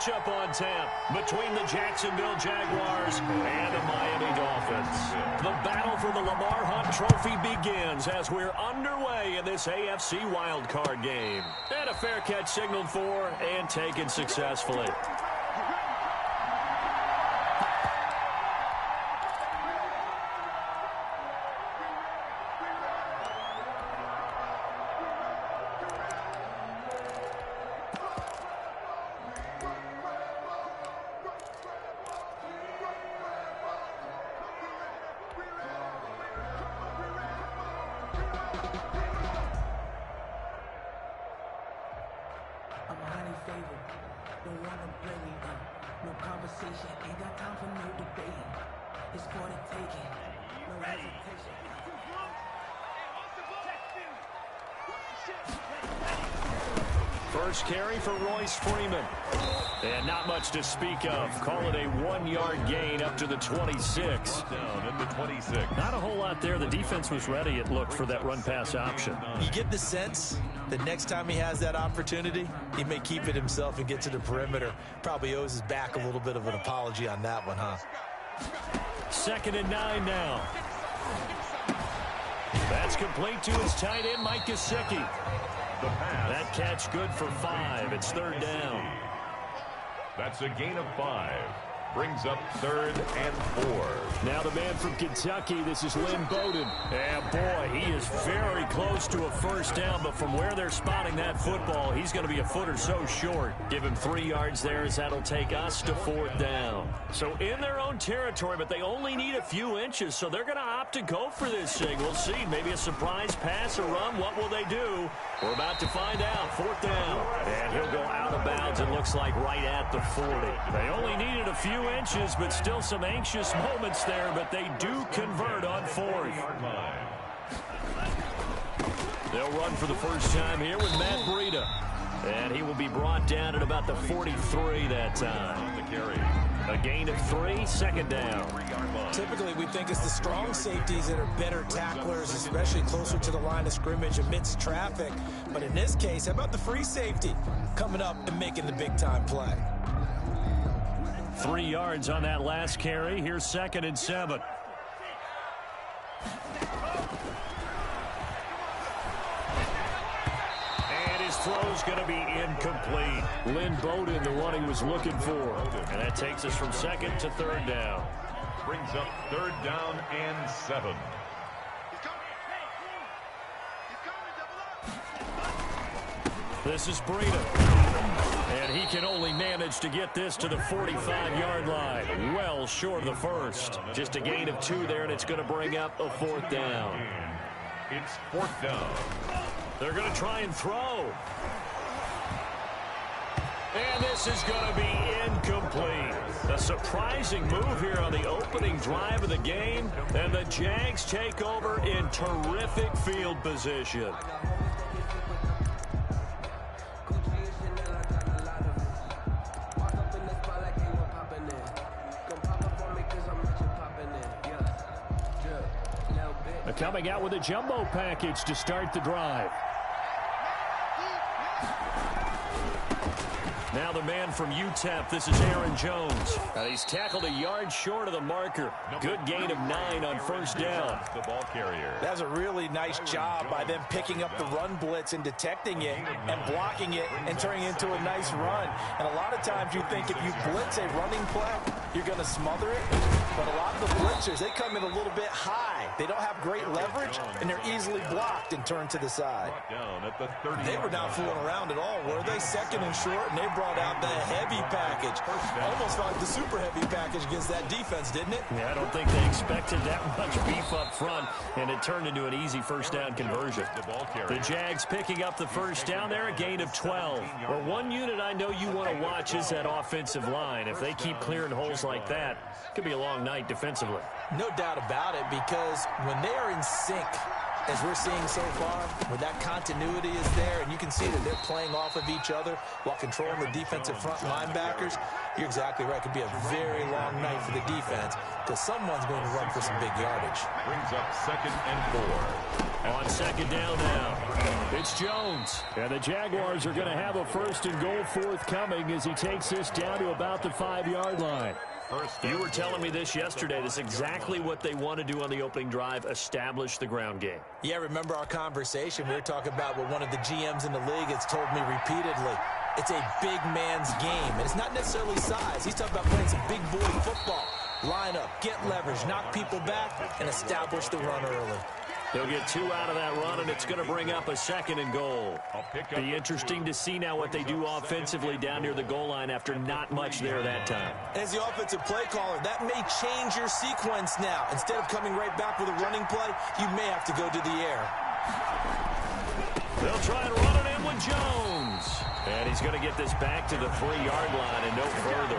matchup on tap between the Jacksonville Jaguars and the Miami Dolphins. The battle for the Lamar Hunt Trophy begins as we're underway in this AFC wildcard game. And a fair catch signaled for and taken successfully. First carry for Royce Freeman. And not much to speak of. Call it a 1-yard gain up to the 26. Down at the 26. Not a whole lot there. The defense was ready, it looked, for that run-pass option. You get the sense that next time he has that opportunity, he may keep it himself and get to the perimeter. Probably owes his back a little bit of an apology on that one, huh? 2nd and 9 now. That's complete to his tight end, Mike Gesicki. That catch good for 5. It's 3rd down. That's a gain of 5. Brings up 3rd and 4. Now the man from Kentucky, this is Lynn Bowden. And boy, he is very close to a first down, but from where they're spotting that football, he's going to be a foot or so short. Give him 3 yards there as that'll take us to 4th down. So in their own territory, but they only need a few inches, so they're going to opt to go for this thing. We'll see. Maybe a surprise pass or run. What will they do? We're about to find out. 4th down. And he'll go out of bounds, it looks like, right at the 40. They only needed a few inches, but still some anxious moments there, but they do convert on 4th. They'll run for the first time here with Matt Breida. And he will be brought down at about the 43 that time. The carry. A gain of 3, 2nd down. Typically, we think it's the strong safeties that are better tacklers, especially closer to the line of scrimmage amidst traffic. But in this case, how about the free safety coming up and making the big-time play? 3 yards on that last carry. Here's 2nd and 7. And his throw's going to be incomplete. Lynn Bowden, the one he was looking for. And that takes us from 2nd to 3rd down. Brings up 3rd down and 7. This is Breida. And he can only manage to get this to the 45-yard line. Well short of the first. Just a gain of 2 there, and it's going to bring up a 4th down. It's 4th down. They're going to try and throw. And this is going to be incomplete. A surprising move here on the opening drive of the game. And the Jags take over in terrific field position. Coming out with a jumbo package to start the drive. Now the man from UTEP, this is Aaron Jones. He's tackled a yard short of the marker. Good gain of 9 on 1st down. The ball carrier. That's a really nice job by them picking up the run blitz and detecting it and blocking it and turning it into a nice run. And a lot of times you think if you blitz a running play, you're going to smother it. But a lot of the blitzers, they come in a little bit high. They don't have great leverage, and they're easily blocked and turned to the side. Down at the 30. They were not fooling around at all, were they? 2nd and short, and they brought out the heavy package. Almost like the super heavy package against that defense, didn't it? Yeah, I don't think they expected that much beef up front, and it turned into an easy 1st down conversion. The Jags picking up the 1st down there, a gain of 12. Well, one unit I know you want to watch is that offensive line. If they keep clearing holes like that, it could be a long night defensively. No doubt about it, because when they are in sync, as we're seeing so far, where that continuity is there, and you can see that they're playing off of each other while controlling the defensive front linebackers, you're exactly right. It could be a very long night for the defense because someone's going to run for some big yardage. Brings up 2nd and 4. On second down now, it's Jones. And the Jaguars are going to have a first and goal forthcoming as he takes this down to about the 5-yard line. You were telling me this yesterday. This is exactly what they want to do on the opening drive, establish the ground game. Yeah, remember our conversation? We were talking about what one of the GMs in the league has told me repeatedly. It's a big man's game, and it's not necessarily size. He's talking about playing some big boy football. Line up, get leverage, knock people back, and establish the run early. He'll get 2 out of that run, and it's going to bring up a second and goal. Be interesting to see now what they do offensively down near the goal line after not much there that time. As the offensive play caller, that may change your sequence now. Instead of coming right back with a running play, you may have to go to the air. They'll try and run it in with Jones. And he's going to get this back to the 3-yard line and no further.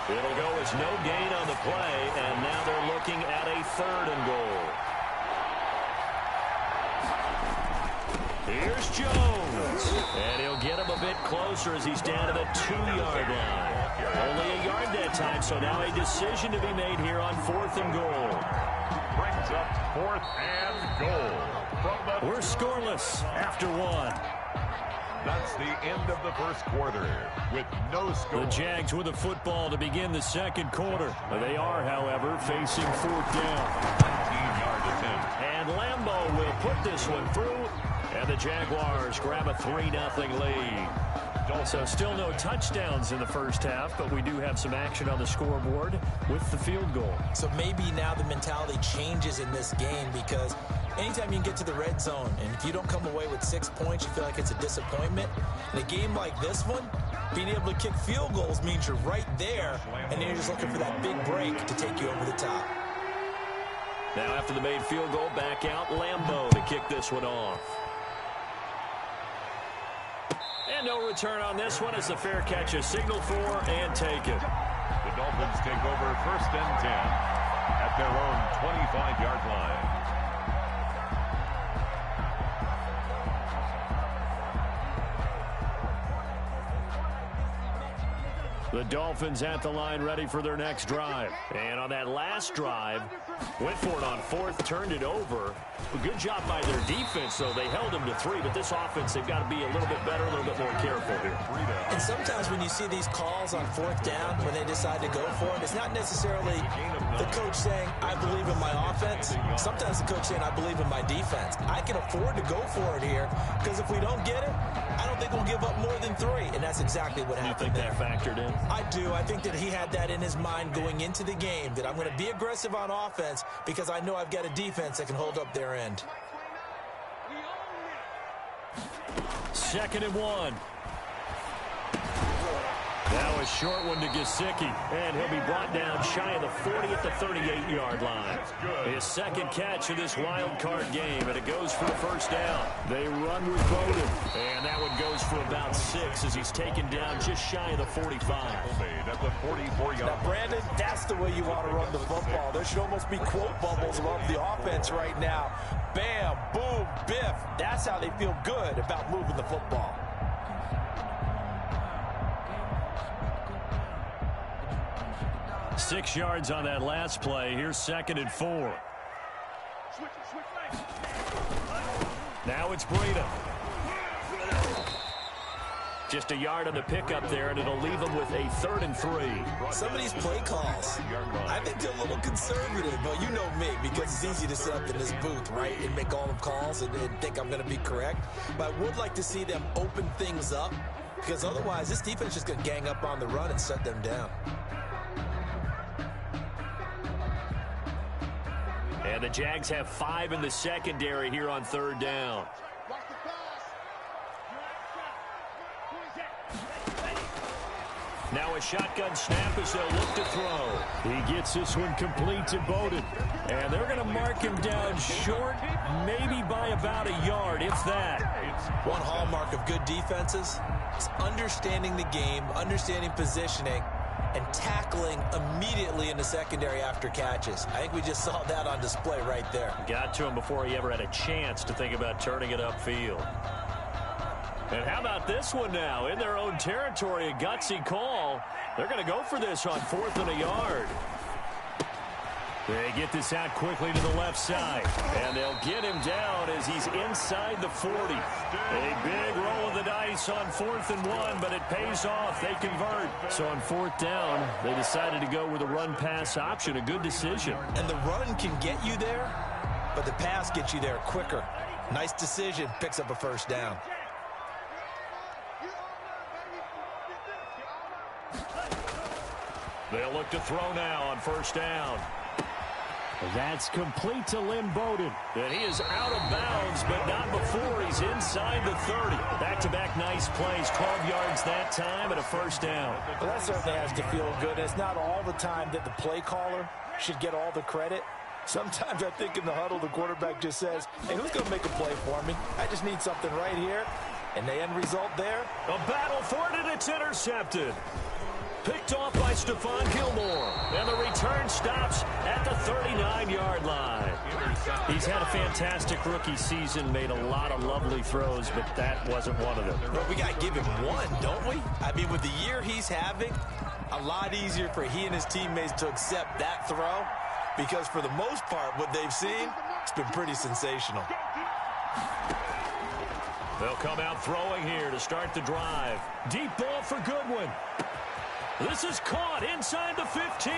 It'll go as no gain on the play, and now they're looking at a 3rd and goal. Here's Jones. And he'll get him a bit closer as he's down to the 2-yard line. Only a yard that time, so now a decision to be made here on 4th and goal. Brings up 4th and goal. We're scoreless after 1. That's the end of the first quarter with no score. The Jags with the football to begin the second quarter. They are, however, facing 4th down. 19-yard attempt. And Lambeau will put this one through. And the Jaguars grab a 3-0 lead. So still no touchdowns in the first half, but we do have some action on the scoreboard with the field goal. So maybe now the mentality changes in this game because anytime you can get to the red zone, and if you don't come away with 6 points, you feel like it's a disappointment. In a game like this one, being able to kick field goals means you're right there, and then you're just looking for that big break to take you over the top. Now after the made field goal, back out Lambeau to kick this one off. And no return on this one as the fair catch is signaled for and taken. The Dolphins take over 1st and 10 at their own 25-yard line. The Dolphins at the line ready for their next drive. And on that last drive, went for it on 4th, turned it over. A good job by their defense, though. They held them to 3, but this offense, they've got to be a little bit better, a little bit more careful here. And sometimes when you see these calls on 4th down, when they decide to go for it, it's not necessarily the coach saying, I believe in my offense. Sometimes the coach saying, I believe in my defense. I can afford to go for it here, because if we don't get it, I don't think we'll give up more than 3, and that's exactly what happened. You think that factored in? I do. I think that he had that in his mind going into the game, that I'm going to be aggressive on offense because I know I've got a defense that can hold up their end. 2nd and 1. Now a short one to Gesicki, and he'll be brought down shy of the 40 at the 38-yard line. His 2nd catch of this wild card game, and it goes for the 1st down. They run with Bowden, and that one goes for about 6 as he's taken down just shy of the 45. At the 44-yard line. Now, Brandon, that's the way you want to run the football. There should almost be quote bubbles above the offense right now. Bam, boom, biff. That's how they feel good about moving the football. Six yards on that last play. Here's 2nd and 4. Now it's Breida. Just a yard on the pickup there, and it'll leave them with a 3rd and 3. Some of these play calls, I think they're a little conservative, but you know me, because it's easy to sit up in this booth, right, and make all the calls and think I'm going to be correct. But I would like to see them open things up, because otherwise this defense is just going to gang up on the run and shut them down. And the Jags have 5 in the secondary here on 3rd down. Now a shotgun snap as they'll look to throw. He gets this one complete to Bowden. And they're going to mark him down short, maybe by about a yard, if that. One hallmark of good defenses is understanding the game, understanding positioning, and tackling immediately in the secondary after catches. I think we just saw that on display right there. Got to him before he ever had a chance to think about turning it upfield. And how about this one now? In their own territory, a gutsy call. They're going to go for this on 4th and a yard. They get this out quickly to the left side. And they'll get him down as he's inside the 40. A big roll of the dice on 4th and 1, but it pays off. They convert. So on 4th down, they decided to go with a run-pass option. A good decision. And the run can get you there, but the pass gets you there quicker. Nice decision. Picks up a 1st down. They'll look to throw now on 1st down. That's complete to Lynn Bowden. And he is out of bounds, but not before he's inside the 30. Back-to-back nice plays, 12 yards that time and a 1st down. Well, that certainly has to feel good. It's not all the time that the play caller should get all the credit. Sometimes I think in the huddle, the quarterback just says, hey, who's going to make a play for me? I just need something right here. And the end result there? A battle for it, and it's intercepted. Picked off by Stephon Gilmore. And the return stops at the 39-yard line. He's had a fantastic rookie season, made a lot of lovely throws, but that wasn't one of them. But we got to give him one, don't we? I mean, with the year he's having, a lot easier for he and his teammates to accept that throw, because for the most part, what they've seen, it's been pretty sensational. They'll come out throwing here to start the drive. Deep ball for Goodwin. This is caught inside the 15.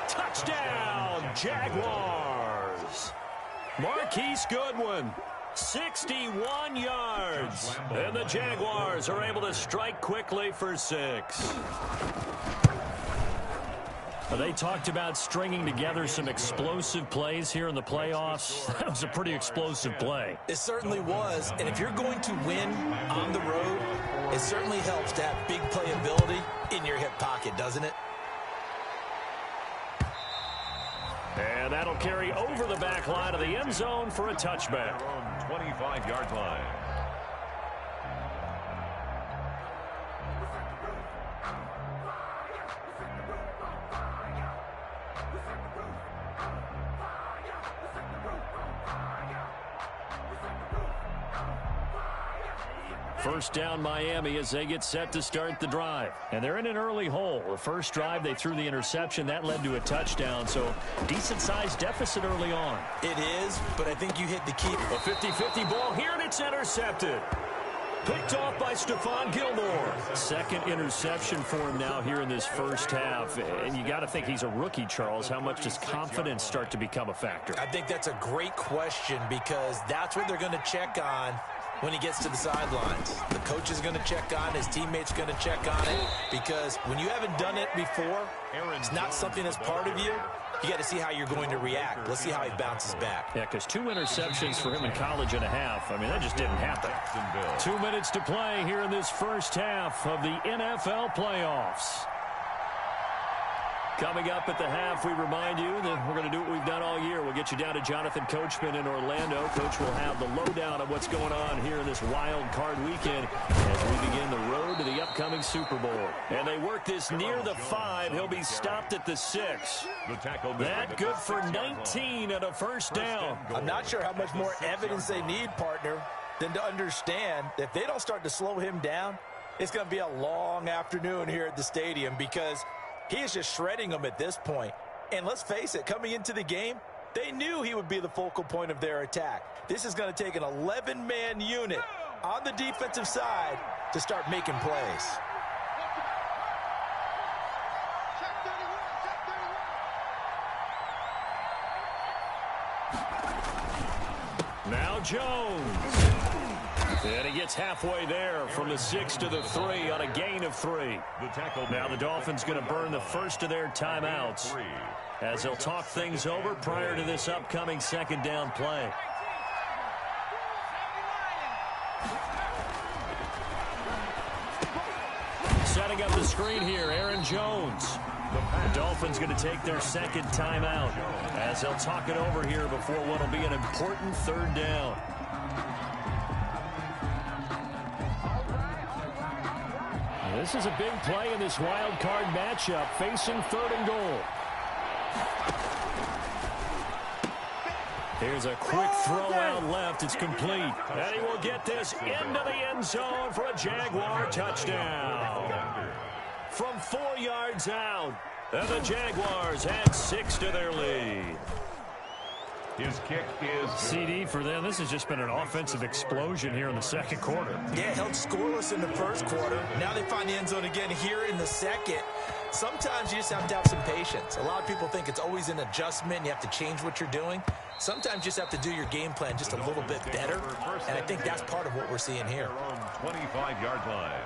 Touchdown, Jaguars. Marquise Goodwin, 61 yards. And the Jaguars are able to strike quickly for 6. They talked about stringing together some explosive plays here in the playoffs. That was a pretty explosive play. It certainly was. And if you're going to win on the road, it certainly helps to have big playability in your hip pocket, doesn't it? And that'll carry over the back line of the end zone for a touchback. 25-yard line. First down Miami as they get set to start the drive. And they're in an early hole. The first drive, they threw the interception. That led to a touchdown, so decent-sized deficit early on. It is, but I think you hit the key. A 50-50 ball here, and it's intercepted. Picked off by Stephon Gilmore. Second interception for him now here in this first half. And you got to think he's a rookie, Charles. How much does confidence start to become a factor? I think that's a great question, because that's what they're going to check on when he gets to the sidelines. The coach is going to check on it. His teammates are going to check on it, because when you haven't done it before, it's not something that's part of you. You got to see how you're going to react. Let's see how he bounces back. Yeah, because 2 interceptions for him in college and a half. I mean, that just didn't happen. 2 minutes to play here in this first half of the NFL playoffs. Coming up at the half, we remind you that we're going to do what we've done all year. We'll get you down to Jonathan Coachman in Orlando. Coach will have the lowdown of what's going on here in this wild card weekend as we begin the road to the upcoming Super Bowl. And they work this near the 5. He'll be stopped at the 6. That good for 19 and a first down. I'm not sure how much more evidence they need, partner, than to understand that if they don't start to slow him down, it's going to be a long afternoon here at the stadium, because he is just shredding them at this point. And let's face it, coming into the game, they knew he would be the focal point of their attack. This is going to take an 11-man unit on the defensive side to start making plays. Now Jones. And he gets halfway there from the 6 to the 3 on a gain of 3. Now the Dolphins going to burn the first of their timeouts as they'll talk things over prior to this upcoming second down play. Setting up the screen here, Aaron Jones. The Dolphins going to take their second timeout as they'll talk it over here before what will be an important third down. This is a big play in this wild card matchup, facing 3rd and goal. Here's a quick throw out left. It's complete. And he will get this into the end zone for a Jaguar touchdown. From 4 yards out, And the Jaguars add 6 to their lead. His kick is CD for them. This has just been an offensive explosion here in the second quarter. Yeah, held scoreless in the first quarter. Now they find the end zone again here in the second. Sometimes you just have to have some patience. A lot of people think it's always an adjustment. You have to change what you're doing. Sometimes you just have to do your game plan just a little bit better. And I think that's part of what we're seeing here. 25-yard line.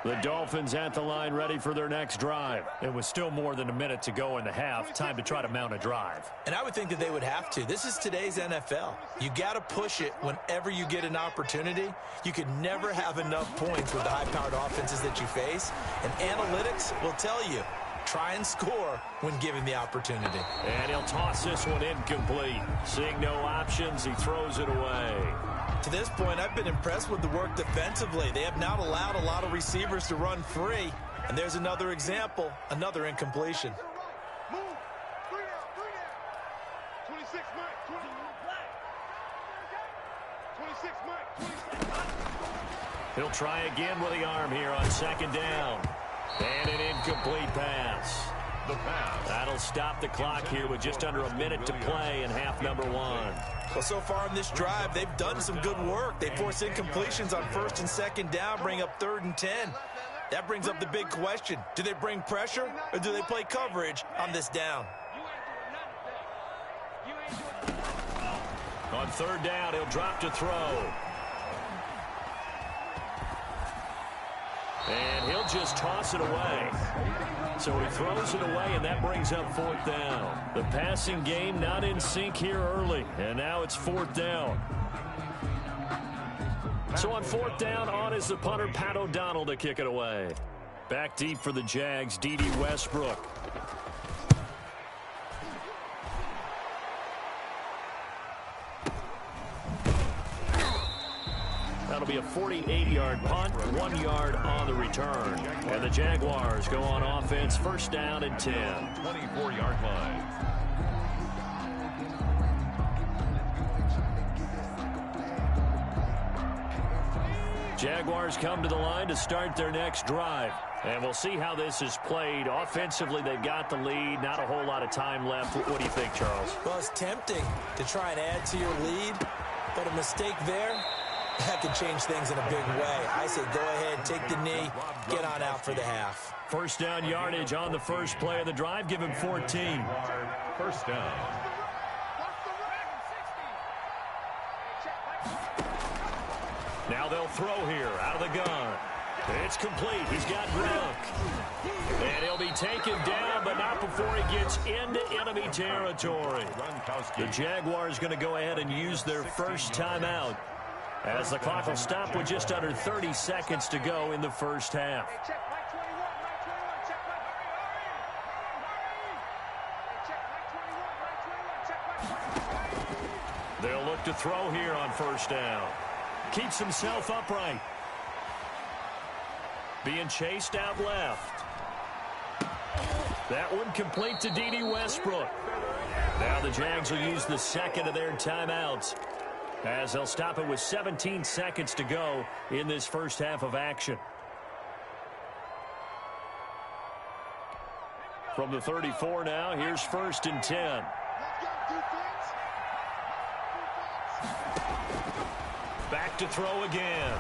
The Dolphins at the line, ready for their next drive. It was still more than a minute to go in the half. Time to try to mount a drive. And I would think that they would have to. This is today's NFL. You got to push it whenever you get an opportunity. You could never have enough points with the high-powered offenses that you face. And analytics will tell you, try and score when given the opportunity. And he'll toss this one incomplete. Seeing no options, he throws it away. To this point, I've been impressed with the work defensively. They have not allowed a lot of receivers to run free. And there's another example, another incompletion. Move. 3 down. 26, Mike. 26, Mike. He'll try again with the arm here on second down. And an incomplete pass. The pass. That'll stop the clock here with just under a minute to play in half number 1. Well, so far in this drive, they've done some good work. They force incompletions on first and second down, bring up 3rd and 10. That brings up the big question. Do they bring pressure or do they play coverage on this down? On 3rd down, he'll drop to throw. And he'll just toss it away. So he throws it away, and that brings up 4th down. The passing game not in sync here early, and now it's 4th down. So on 4th down, on is the punter, Pat O'Donnell, to kick it away. Back deep for the Jags, D.D. Westbrook. That'll be a 48-yard punt, 1 yard on the return. And the Jaguars go on offense, 1st down and 10. 24-yard line. Jaguars come to the line to start their next drive. And we'll see how this is played. Offensively, they've got the lead. Not a whole lot of time left. What do you think, Charles? Well, it's tempting to try and add to your lead, but a mistake there, that could change things in a big way. I say go ahead, take the knee, get on out for the half. 1st down yardage on the first play of the drive. Give him 14. 1st down. Now they'll throw here out of the gun. It's complete. He's got Gronk. And he'll be taken down, but not before he gets into enemy territory. The Jaguars going to go ahead and use their first timeout, as the clock will stop with just under 30 seconds to go in the first half. They'll look to throw here on 1st down. Keeps himself upright. Being chased out left. That one complete to D.D. Westbrook. Now the Jags will use the second of their timeouts, as they'll stop it with 17 seconds to go in this first half of action. From the 34 now, here's 1st and 10. Back to throw again.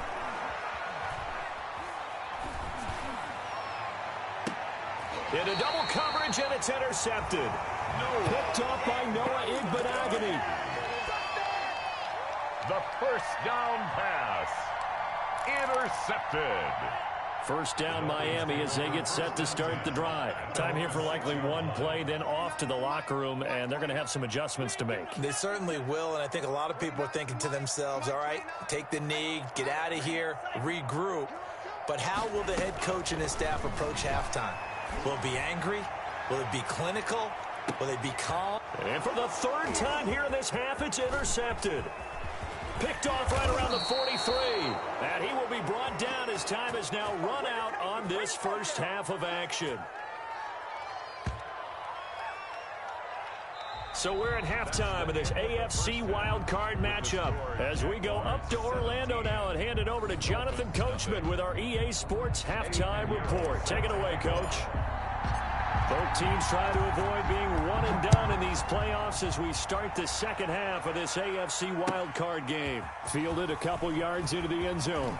Into double coverage, and it's intercepted. Picked off by Noah Igbinoghene. The 1st down pass. Intercepted. 1st down Miami as they get set to start the drive. Time here for likely one play, then off to the locker room, and they're going to have some adjustments to make. They certainly will, and I think a lot of people are thinking to themselves, all right, take the knee, get out of here, regroup. But how will the head coach and his staff approach halftime? Will it be angry? Will it be clinical? Will they be calm? And for the 3rd time here in this half, it's intercepted. Picked off right around the 43. And he will be brought down as time has now run out on this first half of action. So we're at halftime of this AFC wildcard matchup. As we go up to Orlando now and hand it over to Jonathan Coachman with our EA Sports Halftime Report. Take it away, Coach. Both teams try to avoid being one and done in these playoffs as we start the second half of this AFC wildcard game. Fielded a couple yards into the end zone.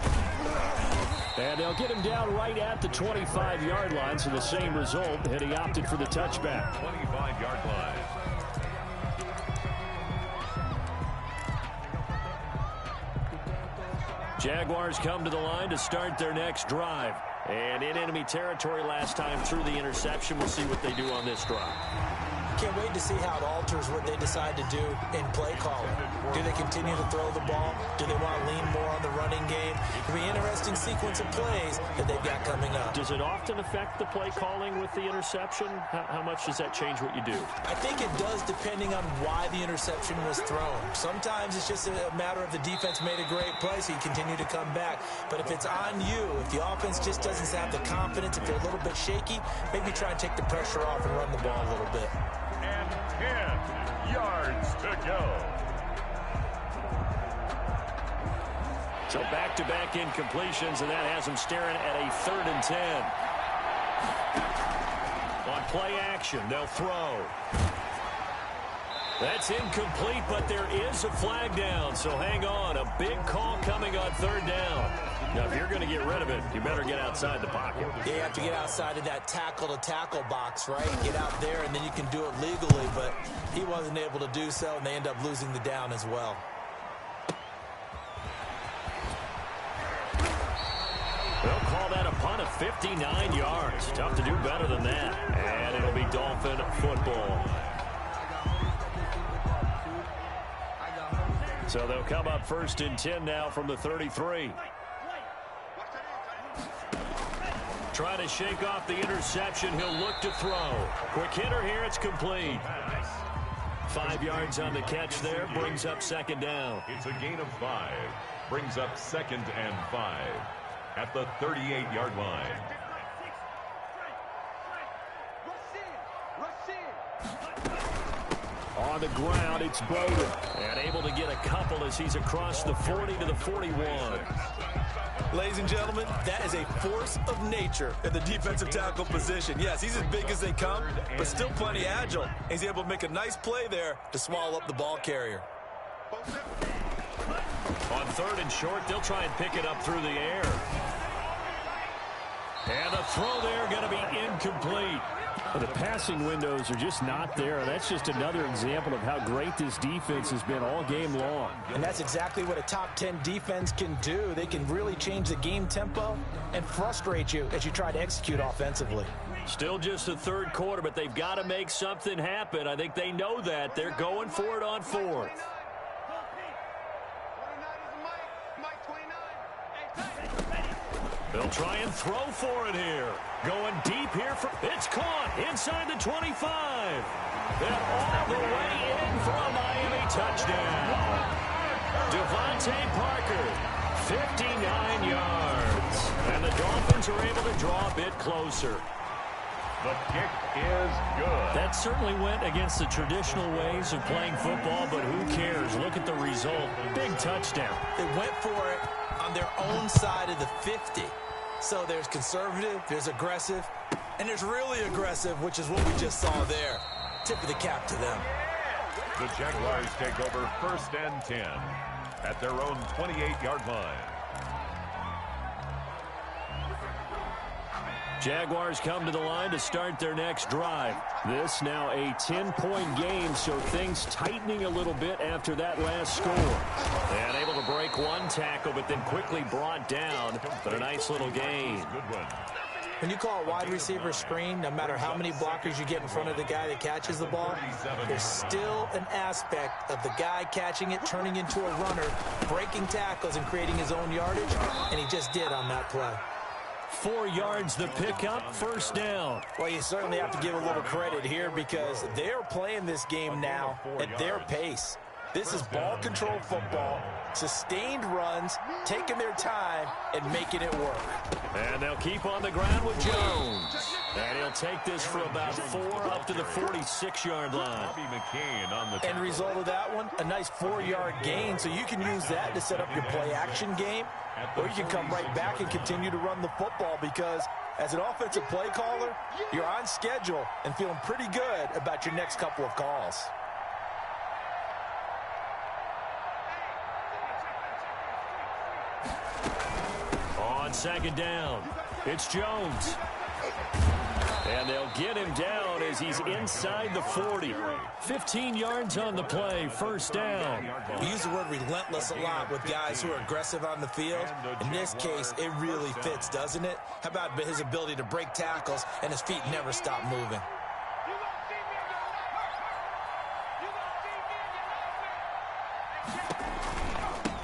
And they'll get him down right at the 25-yard line, so the same result, and he opted for the touchback. 25-yard line. Jaguars come to the line to start their next drive. And in enemy territory last time through the interception. We'll see what they do on this drive. Can't wait to see how it alters what they decide to do in play calling. Do they continue to throw the ball? Do they want to lean more on the running game? It'll be an interesting sequence of plays that they've got coming up. Does it often affect the play calling with the interception? How much does that change what you do? I think it does, depending on why the interception was thrown. Sometimes it's just a matter of the defense made a great play, so you continue to come back. But if it's on you, if the offense just doesn't have the confidence, if they're a little bit shaky, maybe try and take the pressure off and run the ball a little bit. 10 yards to go. So back-to-back incompletions, and that has them staring at a 3rd and 10. On play action, they'll throw. That's incomplete, but there is a flag down, so hang on. A big call coming on 3rd down. Now, if you're going to get rid of it, you better get outside the pocket. Yeah, you have to get outside of that tackle-to-tackle box, right? Get out there, and then you can do it legally, but he wasn't able to do so, and they end up losing the down as well. They'll call that a punt of 59 yards. Tough to do better than that. And it'll be Dolphin football. So they'll come up 1st and 10 now from the 33. Trying to shake off the interception. He'll look to throw. Quick hitter here. It's complete. 5 yards on the catch there. Brings up 2nd down. It's a gain of 5. Brings up 2nd and 5 at the 38-yard line. On the ground, it's Bowden. And able to get a couple as he's across the 40 to the 41. Ladies and gentlemen, that is a force of nature in the defensive tackle position. Yes, he's as big as they come, but still plenty agile. He's able to make a nice play there to swallow up the ball carrier. On 3rd and short, they'll try and pick it up through the air. And the throw there going to be incomplete. Well, the passing windows are just not there. That's just another example of how great this defense has been all game long. And that's exactly what a top 10 defense can do. They can really change the game tempo and frustrate you as you try to execute offensively. Still just the 3rd quarter, but they've got to make something happen. I think they know that. They're going for it on 4th. They'll try and throw for it here. Going deep here. It's caught inside the 25. Then all the way in for a Miami touchdown. Devontae Parker, 59 yards. And the Dolphins are able to draw a bit closer. The kick is good. That certainly went against the traditional ways of playing football, but who cares? Look at the result. Big touchdown. They went for it on their own side of the 50. So there's conservative, there's aggressive, and there's really aggressive, which is what we just saw there. Tip of the cap to them. The Jaguars take over 1st and 10 at their own 28-yard line. Jaguars come to the line to start their next drive. This now a 10-point game, so things tightening a little bit after that last score. And able to break one tackle, but then quickly brought down. But a nice little gain. When you call a wide receiver screen, no matter how many blockers you get in front of the guy that catches the ball, there's still an aspect of the guy catching it, turning into a runner, breaking tackles and creating his own yardage, and he just did on that play. 4 yards the pickup, 1st down. Well, you certainly have to give a little credit here because they're playing this game now at their pace. This is ball control football, sustained runs, taking their time, and making it work. And they'll keep on the ground with Jones. And he'll take this for about 4 up to the 46-yard line. Bobby McCain on the End result of that one, a nice 4-yard gain. So you can use that to set up your play-action game. Or you can come right back and continue to run the football because as an offensive play caller, you're on schedule and feeling pretty good about your next couple of calls. On second down, it's Jones. And they'll get him down as he's inside the 40. 15 yards on the play, first down. We use the word relentless a lot with guys who are aggressive on the field. In this case, it really fits, doesn't it? How about his ability to break tackles and his feet never stop moving?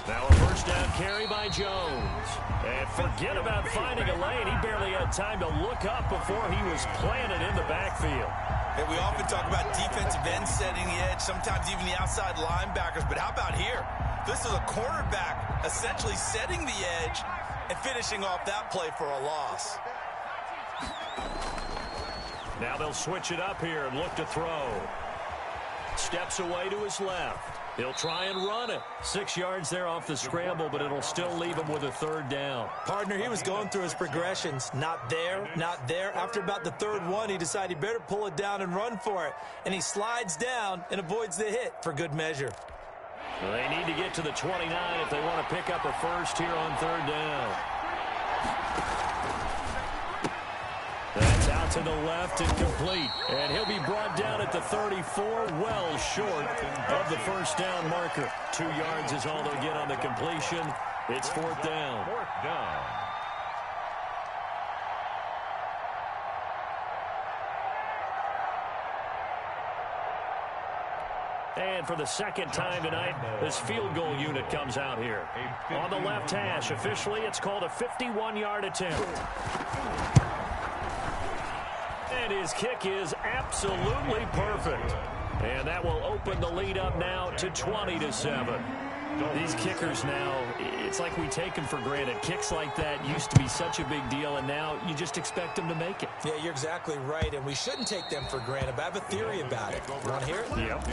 Now a first down carry by Jones. And forget about finding a lane. He barely had time to look up before he was planted in the backfield. And we often talk about defensive ends setting the edge, sometimes even the outside linebackers. But how about here? This is a cornerback essentially setting the edge and finishing off that play for a loss. Now they'll switch it up here and look to throw. Steps away to his left. He'll try and run it. 6 yards there off the scramble, but it'll still leave him with a third down. Partner, he was going through his progressions. Not there, not there. After about the third one, he decided he better pull it down and run for it. And he slides down and avoids the hit for good measure. Well, they need to get to the 29 if they want to pick up a first here on third down. That's out to the left and complete. And he'll be brought down at the 34, well short of the first down marker. 2 yards is all they'll get on the completion. It's fourth down. Fourth down. And for the second time tonight, this field goal unit comes out here. On the left hash, officially, it's called a 51-yard attempt. And his kick is absolutely perfect. And that will open the lead up now to 20-7. These kickers now, it's like we take them for granted. Kicks like that used to be such a big deal, and now you just expect them to make it. Yeah, you're exactly right, and we shouldn't take them for granted, but I have a theory about it. You want to hear it? Yep.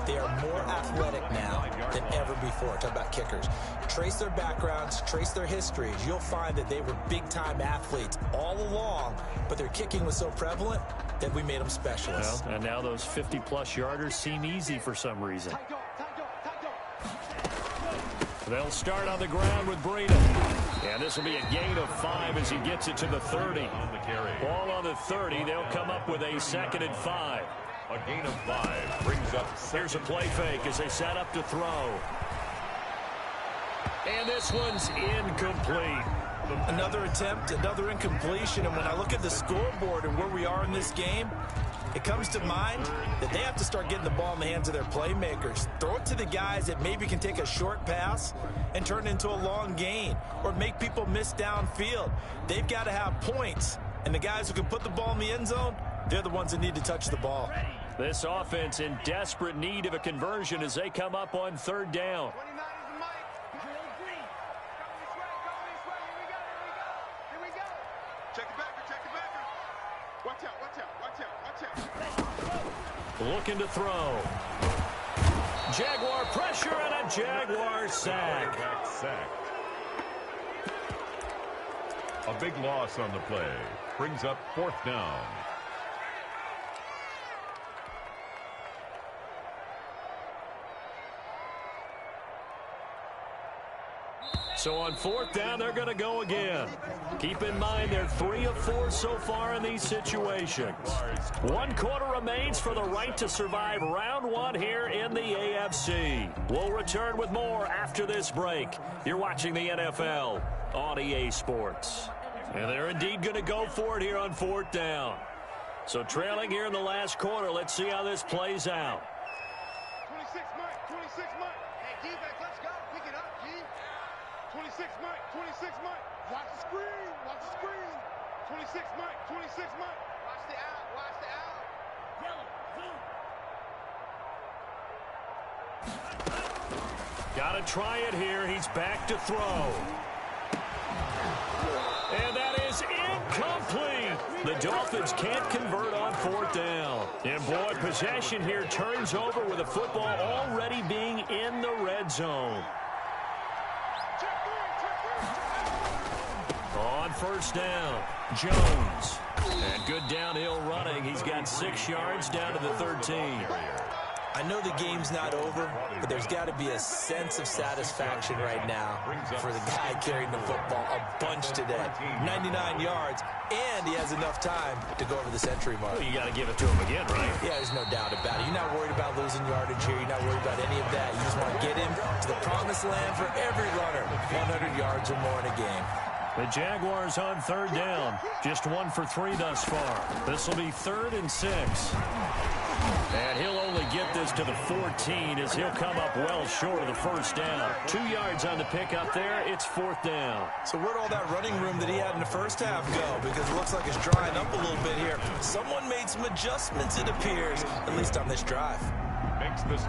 They are more athletic now than ever before. Talk about kickers. Trace their backgrounds, trace their histories. You'll find that they were big-time athletes all along, but their kicking was so prevalent that we made them specialists. Well, and now those 50-plus yarders seem easy for some reason. They'll start on the ground with Breida. And this will be a gain of 5 as he gets it to the 30. Ball on the 30. They'll come up with a 2nd and 5. A gain of 5 brings up. Here's a play fake as they set up to throw. And this one's incomplete. Another attempt, another incompletion. And when I look at the scoreboard and where we are in this game, it comes to mind that they have to start getting the ball in the hands of their playmakers. Throw it to the guys that maybe can take a short pass and turn it into a long gain or make people miss downfield. They've got to have points. And the guys who can put the ball in the end zone, they're the ones that need to touch the ball. This offense in desperate need of a conversion as they come up on third down. 29 is the mic. Joel Green. Go this way. Here we go. Check the backer. Watch out. Looking to throw. Jaguar pressure and a Jaguar sack. A big loss on the play. Brings up fourth down. So on fourth down, they're going to go again. Keep in mind they're 3 of 4 so far in these situations. 1 quarter remains for the right to survive round 1 here in the AFC. We'll return with more after this break. You're watching the NFL on EA Sports. And they're indeed going to go for it here on fourth down. So trailing here in the last quarter, let's see how this plays out. 26 Mike. Hey, defense, let's go. Pick it up, G. 26 Mike. Watch the screen. 26 Mike. Watch the out. Got to try it here. He's back to throw. And that Incomplete. The Dolphins can't convert on 4th down. And, boy, possession here turns over with the football already being in the red zone. On 1st down, Jones. And good downhill running. He's got 6 yards down to the 13. I know the game's not over, but there's got to be a sense of satisfaction right now for the guy carrying the football a bunch today. 99 yards, and he has enough time to go over the century mark. Well, you got to give it to him again, right? Yeah, there's no doubt about it. You're not worried about losing yardage here. You're not worried about any of that. You just want to get him to the promised land for every runner. 100 yards or more in a game. The Jaguars on 3rd down. Just 1 for 3 thus far. This will be 3rd and 6. And he'll only get this to the 14 as he'll come up well short of the 1st down. 2 yards on the pickup there. It's 4th down. So where'd all that running room that he had in the first half go? Because it looks like it's drying up a little bit here. Someone made some adjustments, it appears, at least on this drive.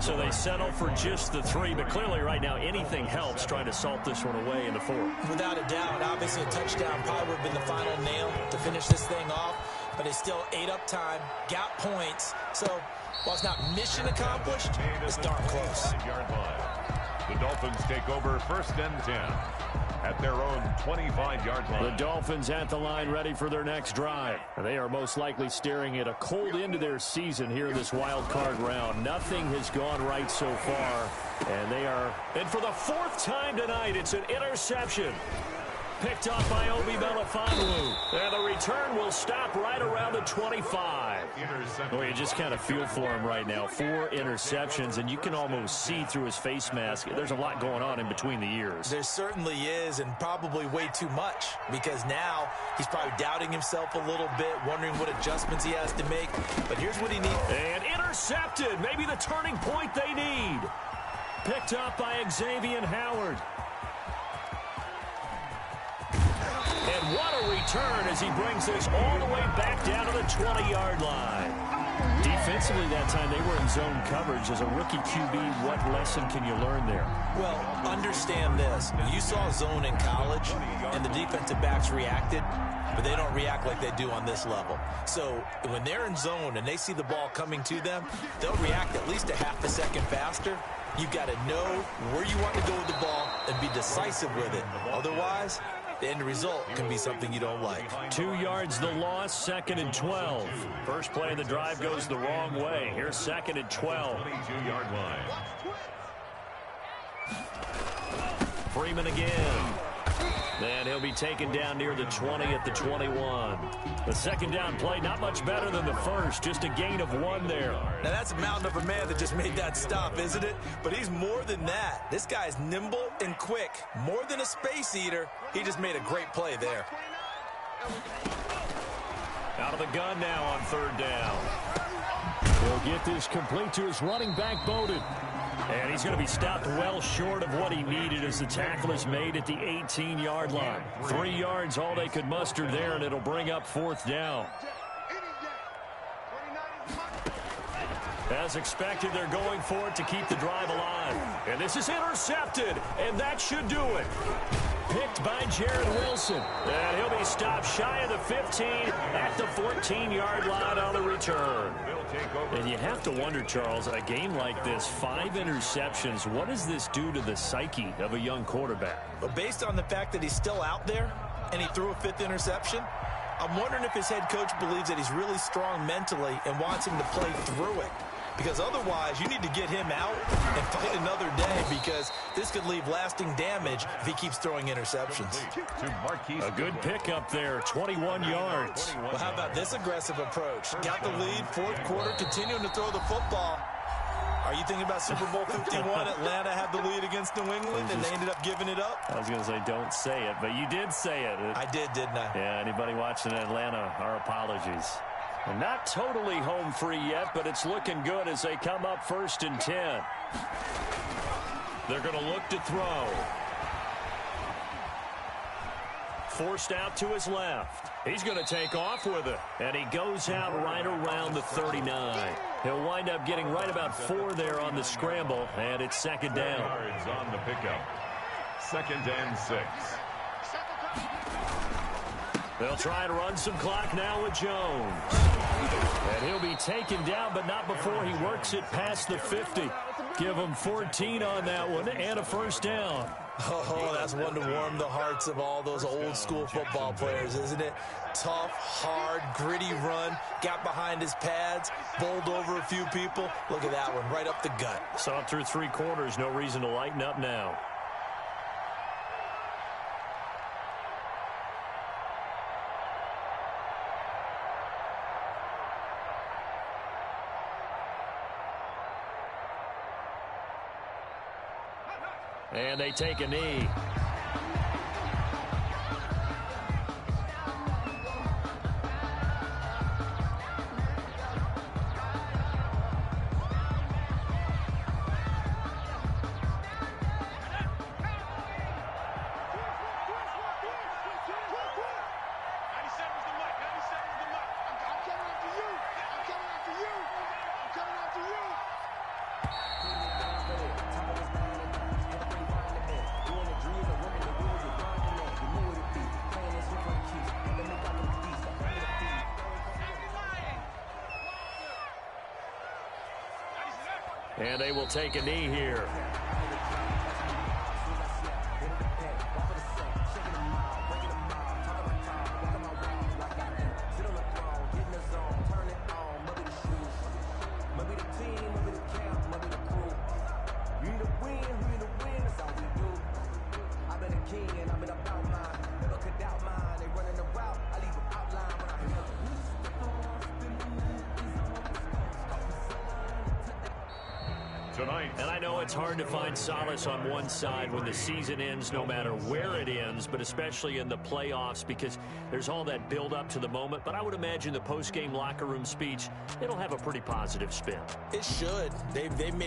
So they settle for just the 3, but clearly right now anything helps trying to salt this one away in the 4th. Without a doubt, obviously a touchdown probably would have been the final nail to finish this thing off, but it still ate up time, got points. So while it's not mission accomplished, it's darn close. The Dolphins take over 1st and 10 at their own 25-yard line. The Dolphins at the line ready for their next drive. They are most likely staring at a cold end to their season here in this wild card round. Nothing has gone right so far, and they are... And for the 4th time tonight, it's an interception. Picked up by Obi Melifonwu. And the return will stop right around the 25. Well, you just kind of feel for him right now. 4 interceptions, and you can almost see through his face mask. There's a lot going on in between the ears. There certainly is, and probably way too much, because now he's probably doubting himself a little bit, wondering what adjustments he has to make. But here's what he needs. And intercepted. Maybe the turning point they need. Picked up by Xavier Howard. And what a return as he brings this all the way back down to the 20-yard line. Defensively that time, they were in zone coverage. As a rookie QB, what lesson can you learn there? Well, understand this. You saw zone in college, and the defensive backs reacted, but they don't react like they do on this level. So when they're in zone and they see the ball coming to them, they'll react at least a half a second faster. You've got to know where you want to go with the ball and be decisive with it. Otherwise, the end result can be something you don't like. 2 yards the loss, 2nd and 12. First play of the drive goes the wrong way. Here's 2nd and 12. 22-yard line. Freeman again. And he'll be taken down near the 20 at the 21. The 2nd down play, not much better than the first. Just a gain of 1 there. Now, that's a mountain of a man that just made that stop, isn't it? But he's more than that. This guy's nimble and quick. More than a space eater. He just made a great play there. Out of the gun now on 3rd down. He'll get this complete to his running back, Bowden. And he's going to be stopped well short of what he needed as the tackle is made at the 18-yard line. 3 yards, all they could muster there, and it'll bring up 4th down. As expected, they're going for it to keep the drive alive. And this is intercepted, and that should do it. Picked by Jared Wilson. And he'll be stopped shy of the 15 at the 14-yard line on the return. And you have to wonder, Charles, a game like this, 5 interceptions, what does this do to the psyche of a young quarterback? But based on the fact that he's still out there and he threw a 5th interception, I'm wondering if his head coach believes that he's really strong mentally and wants him to play through it. Because otherwise, you need to get him out and fight another day, because this could leave lasting damage if he keeps throwing interceptions. A good pickup there, 21 yards. Well, how about this aggressive approach? Got the lead, 4th quarter, continuing to throw the football. Are you thinking about Super Bowl 51? Atlanta had the lead against New England, and they ended up giving it up? I was going to say, don't say it, but you did say it. I did, didn't I? Yeah, anybody watching Atlanta, our apologies. And not totally home free yet, but it's looking good as they come up 1st and 10. They're going to look to throw. Forced out to his left. He's going to take off with it. And he goes out right around the 39. He'll wind up getting right about 4 there on the scramble, and it's 2nd down. Yards on the pickup. 2nd and 6. They'll try and run some clock now with Jones. And he'll be taken down, but not before he works it past the 50. Give him 14 on that one and a first down. Oh, that's one to warm the hearts of all those old-school football players, isn't it? Tough, hard, gritty run. Got behind his pads, bowled over a few people. Look at that one, right up the gut. Saw it through 3 quarters. No reason to lighten up now. And they take a knee. And they will take a knee here. And I know it's hard to find solace on one side when the season ends, no matter where it ends, but especially in the playoffs, because there's all that build up to the moment. But I would imagine the post-game locker room speech, it'll have a pretty positive spin. It should. They've made